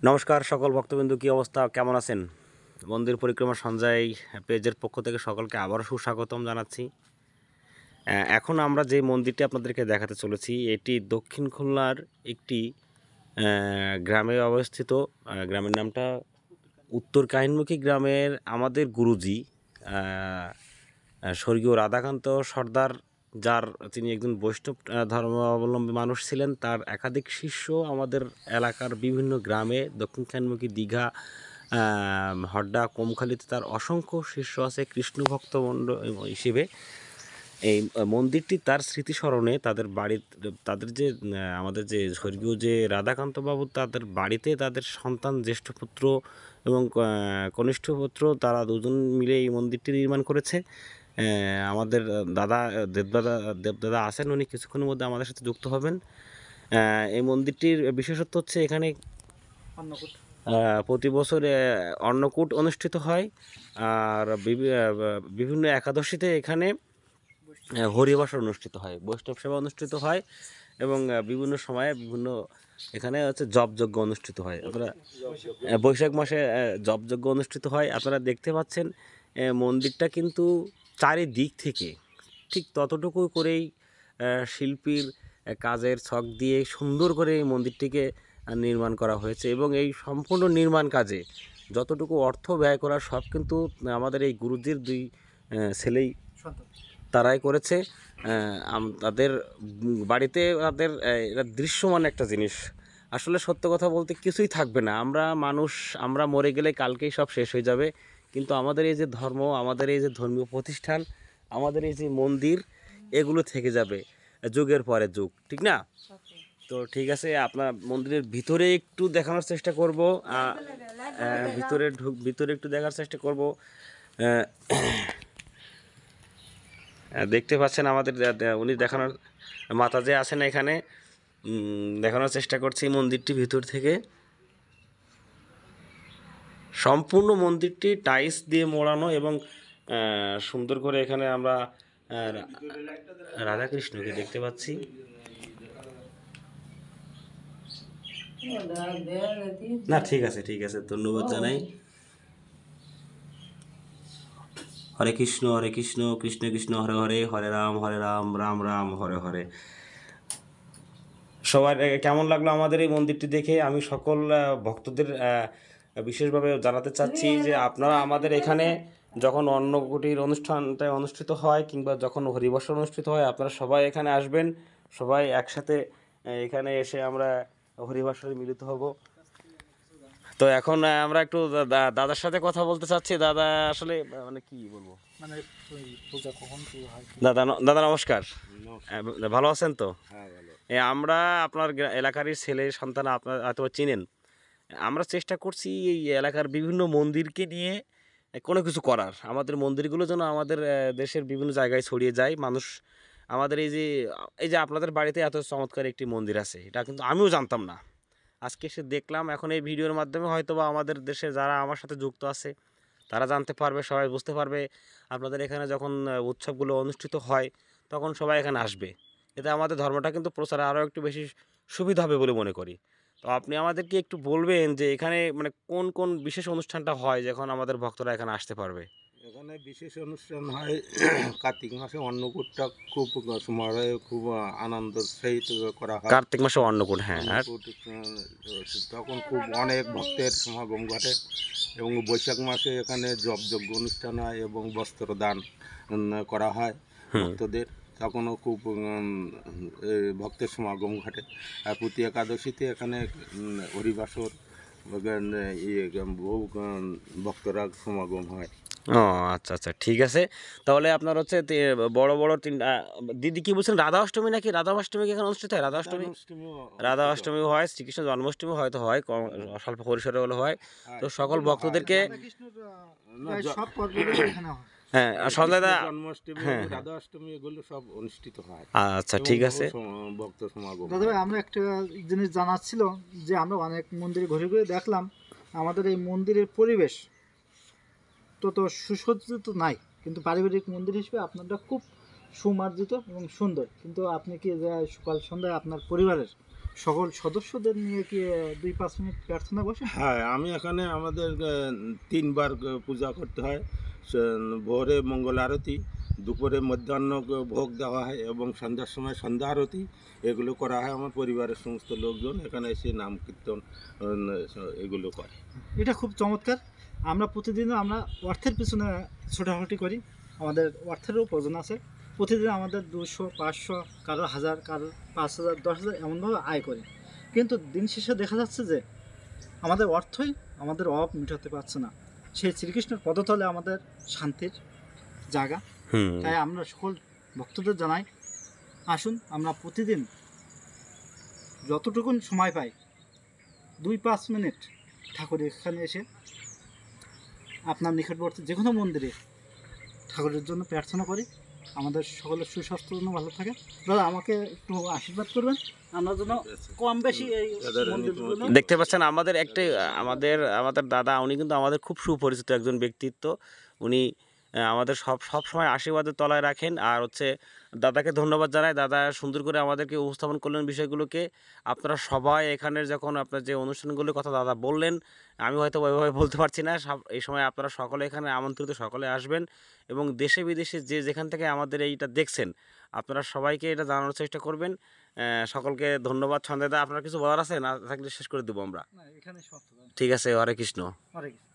নমস্কার সকল ভক্তবিন্দু, কী অবস্থা, কেমন আছেন? মন্দির পরিক্রমা সঞ্জয় পেজের পক্ষ থেকে সকলকে আবারও সুস্বাগতম জানাচ্ছি। এখন আমরা যে মন্দিরটি আপনাদেরকে দেখাতে চলেছি এটি দক্ষিণ খুলনার একটি গ্রামে অবস্থিত। গ্রামের নামটা উত্তর কাহিনমুখী। গ্রামের আমাদের গুরুজি স্বর্গীয় রাধাকান্ত সর্দার, যার তিনি একজন বৈষ্ণব ধর্মাবলম্বী মানুষ ছিলেন, তার একাধিক শিষ্য আমাদের এলাকার বিভিন্ন গ্রামে দক্ষিণ কাহিনমুখী দীঘা, হড্ডা, কোমখালীতে তার অসংখ্য শিষ্য আছে কৃষ্ণ ভক্ত হিসেবে। এই মন্দিরটি তার স্মৃতিস্মরণে তাদের বাড়ির, তাদের যে আমাদের যে স্বর্গীয় যে রাধাকান্ত বাবু, তাদের বাড়িতে তাদের সন্তান, জ্যেষ্ঠ পুত্র এবং কনিষ্ঠ পুত্র, তারা দুজন মিলে এই মন্দিরটি নির্মাণ করেছে। আমাদের দাদা দেবদাদা আছেন, উনি কিছুক্ষণের মধ্যে আমাদের সাথে যুক্ত হবেন। এই মন্দিরটির বিশেষত্ব হচ্ছে এখানে প্রতি বছর অন্নকূট অনুষ্ঠিত হয়, আর বিভিন্ন একাদশীতে এখানে হরিবাস অনুষ্ঠিত হয়, বৈষ্ণব সেবা অনুষ্ঠিত হয়, এবং বিভিন্ন সময়ে বিভিন্ন এখানে হচ্ছে জপযজ্ঞ অনুষ্ঠিত হয়। আপনারা বৈশাখ মাসে জপযজ্ঞ অনুষ্ঠিত হয়। আপনারা দেখতে পাচ্ছেন মন্দিরটা কিন্তু চারিদিক থেকে ঠিক ততটুকু করেই শিল্পীর কাজের ছক দিয়ে সুন্দর করে এই মন্দিরটিকে নির্মাণ করা হয়েছে, এবং এই সম্পূর্ণ নির্মাণ কাজে যতটুকু অর্থ ব্যয় করার সব কিন্তু আমাদের এই গুরুজির দুই ছেলেই তারাই করেছে। তাদের বাড়িতে তাদের এটা দৃশ্যমান একটা জিনিস। আসলে সত্য কথা বলতে কিছুই থাকবে না, আমরা মানুষ, আমরা মরে গেলে কালকেই সব শেষ হয়ে যাবে, কিন্তু আমাদের এই যে ধর্ম, আমাদের এই যে ধর্মীয় প্রতিষ্ঠান, আমাদের এই যে মন্দির, এগুলো থেকে যাবে যুগের পরে যুগ, ঠিক না? তো ঠিক আছে, আপনার মন্দিরের ভিতরে একটু দেখানোর চেষ্টা করব, ভিতরে একটু দেখার চেষ্টা করব। দেখতে পাচ্ছেন আমাদের উনি দেখানোর মাতা যে আছেন এখানে, দেখানোর চেষ্টা করছি মন্দিরটি ভিতর থেকে। সম্পূর্ণ মন্দিরটি টাইলস দিয়ে মোড়ানো, এবং সুন্দর করে এখানে আমরা রাধাকৃষ্ণকে দেখতে পাচ্ছি। না, ঠিক আছে, ঠিক আছে, ধন্যবাদ জানাই। হরে কৃষ্ণ কৃষ্ণ কৃষ্ণ হরে হরে, হরে রাম রাম রাম হরে হরে। সবার কেমন লাগলো আমাদের এই মন্দিরটি দেখে? আমি সকল ভক্তদের বিশেষভাবে জানাতে চাচ্ছি যে আপনারা আমাদের এখানে যখন অন্নকূটির অনুষ্ঠানটা অনুষ্ঠিত হয়, কিংবা যখন হরিবর্ষ অনুষ্ঠিত হয়, আপনারা সবাই এখানে আসবেন, সবাই একসাথে এখানে এসে আমরা হরিবর্ষে মিলিত হব। তো এখন আমরা একটু দাদার সাথে কথা বলতে চাচ্ছি। দাদা আসলে মানে কি বলবো, মানে পূজা কখন শুরু হয়? দাদা নমস্কার, ভালো আছেন তো? হ্যাঁ, ভালো। আমরা আপনার এলাকারই ছেলে সন্তান, আপনার হয়তো চিনেন। আমরা চেষ্টা করছি এই এলাকার বিভিন্ন মন্দিরকে নিয়ে কোনো কিছু করার, আমাদের মন্দিরগুলো যেন আমাদের দেশের বিভিন্ন জায়গায় ছড়িয়ে যায়। মানুষ আমাদের এই যে আপনাদের বাড়িতে এত চমৎকার একটি মন্দির আছে, এটা কিন্তু আমিও জানতাম না, আজকে এসে দেখলাম। এখন এই ভিডিওর মাধ্যমে হয়তো বা আমাদের দেশে যারা আমার সাথে যুক্ত আছে তারা জানতে পারবে, সবাই বুঝতে পারবে। আপনাদের এখানে যখন উৎসবগুলো অনুষ্ঠিত হয় তখন সবাই এখানে আসবে, এতে আমাদের ধর্মটা কিন্তু প্রচারে আরও একটু বেশি সুবিধা হবে বলে মনে করি। তো আপনি আমাদেরকে একটু বলবেন যে এখানে মানে কোন কোন বিশেষ অনুষ্ঠানটা হয় যখন আমাদের ভক্তরা এখানে আসতে পারবে? এখানে বিশেষ অনুষ্ঠান হয় কার্তিক মাসে অন্নকূটটা খুব সমারোহে খুব আনন্দ সহিত করা হয়। কার্তিক মাসে অন্নকূট, হ্যাঁ। আর অন্নকূট তখন খুব অনেক ভক্তের সমাগম ঘটে, এবং বৈশাখ মাসে এখানে যজ্ঞ অনুষ্ঠান হয় এবং বস্ত্রদান করা হয় ভক্তদের, তখনও খুব ভক্তের সমাগম ঘটে। আর প্রতি একাদশীতে এখানে হরিবাসর বহু ভক্তরা সমাগম হয়। ও আচ্ছা আচ্ছা, ঠিক আছে। তাহলে আপনার হচ্ছে বড় বড় তিনটা, দিদি কি বলছেন, রাধা অষ্টমী নাকি? রাধা অষ্টমী কি এখানে অনুষ্ঠিত হয়? রাধা অষ্টমী হয়, শ্রীকৃষ্ণ জন্মাষ্টমী হয়তো হয়, স্বল্প পরিসরে হলে হয়। তো সকল ভক্তদেরকে হ্যাঁ, সন্ধ্যাদা, জন্মাষ্টমী, হ্যাঁ হ্যাঁ, রাধা অষ্টমী এগুলো সব অনুষ্ঠিত হয়। আচ্ছা ঠিক আছে। ভক্ত সমাগম। দাদা ভাই, আমরা একটা জিনিস জানার ছিল যে আমরা অনেক মন্দিরে ঘুরে ঘুরে দেখলাম আমাদের এই মন্দিরের পরিবেশ তত সুসজ্জিত নাই, কিন্তু পারিবারিক মন্দির হিসেবে আপনারটা খুব সুমার্জিত এবং সুন্দর। কিন্তু আপনি কি যে সকাল সন্ধ্যায় আপনার পরিবারের সকল সদস্যদের নিয়ে কি 2-5 মিনিট প্রার্থনা বসে? হ্যাঁ, আমি এখানে আমাদের 3 বার পূজা করতে হয়। ভোরে মঙ্গল আরতি, দুপুরে মধ্যাহ্ন ভোগ দেওয়া হয় এবং সন্ধ্যার সময় সন্ধ্যা আরতি, এগুলো করা হয়। আমার পরিবারের সমস্ত লোকজন এখানে এসে নাম কীর্তন এগুলো করে। এটা খুব চমৎকার। আমরা প্রতিদিনও আমরা অর্থের পিছনে ছোটাছুটি করি, আমাদের অর্থেরও প্রয়োজন আছে। প্রতিদিন আমাদের 200-500, কারো 1000, কারো 5000, 10,000 এমনভাবে আয় করি, কিন্তু দিন শেষে দেখা যাচ্ছে যে আমাদের অর্থই আমাদের অভাব মেটাতে পারছে না। সেই শ্রীকৃষ্ণের পদতলে আমাদের শান্তির জায়গা। হুম। তাই আমরা সকল ভক্তদের জানাই, আসুন আমরা প্রতিদিন যতটুকুন সময় পাই 2-5 মিনিট ঠাকুরের এখানে এসে আপনার নিকটবর্তী যে কোনো মন্দিরে ঠাকুরের জন্য প্রার্থনা করি। আমাদের সকলের সুস্বাস্থ্য জন্য ভালো থাকে। দাদা, আমাকে একটু আশীর্বাদ করবেন, আমরা যেন কম বেশি এই মন্দিরগুলো। দেখতে পাচ্ছেন আমাদের একটাই আমাদের আমাদের দাদা, উনি কিন্তু আমাদের খুব সুপরিচিত একজন ব্যক্তিত্ব। উনি আমাদের সব সময় আশীর্বাদের তলায় রাখেন। আর হচ্ছে দাদাকে ধন্যবাদ জানাই, দাদা সুন্দর করে আমাদেরকে উপস্থাপন করলেন বিষয়গুলোকে। আপনারা সবাই এখানের যখন আপনার যে অনুষ্ঠানগুলোর কথা দাদা বললেন, আমি হয়তো ওইভাবে বলতে পারছি না, এই সময় আপনারা সকলে এখানে আমন্ত্রিত, সকলে আসবেন এবং দেশে বিদেশে যে যেখান থেকে আমাদের এইটা দেখছেন, আপনারা সবাইকে এটা জানানোর চেষ্টা করবেন। সকলকে ধন্যবাদ। সঞ্জয় দা, আপনার কিছু বলার আছে? না থাকলে শেষ করে দেবো আমরা। না, এখানে সমাপ্ত। ঠিক আছে, হরে কৃষ্ণ। হরে কৃষ্ণ।